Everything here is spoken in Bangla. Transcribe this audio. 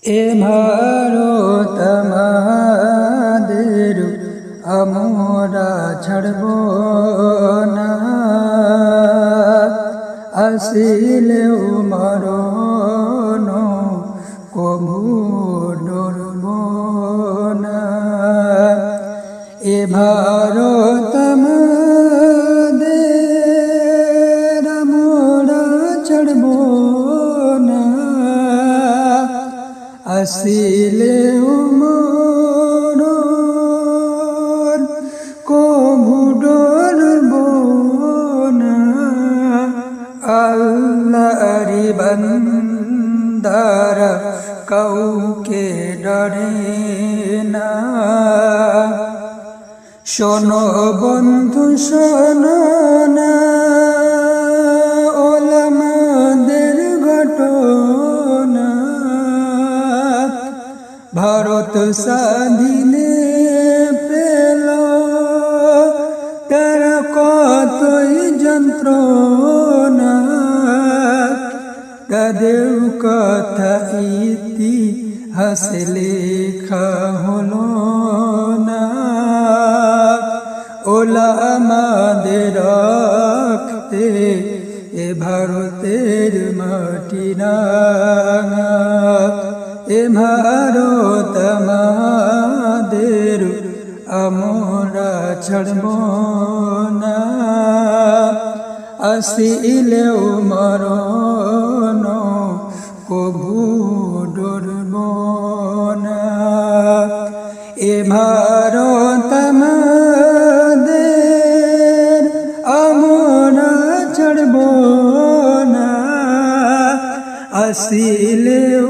এ ভারত আমাদের আমরা ছাড়ব না, আসিলেও মরণ কভু ডরব না। এ ভারত আমাদের আমরা ছাড়ব না, আসিলেও মরণ কভু ডরব না। আল্লাহরি বান্দারা কাউকে ডরে না। শোনো বন্ধু শোনো না, ওলামাদের ঘটনা। ভারত স্বাধীনে পেল তারা কতই যন্ত্রণা, তাদের কথা ইতিহাসে লেখা হলো না। ওলামাদের রক্তে এ ভারতের মাটি রাঙা। এ ভারত আমাদের আমরা ছাড়ব না, আসিলেও মরণ কভু ডরব না। এ ভারত আমাদের আমরা ছাড়ব না, আসিলেও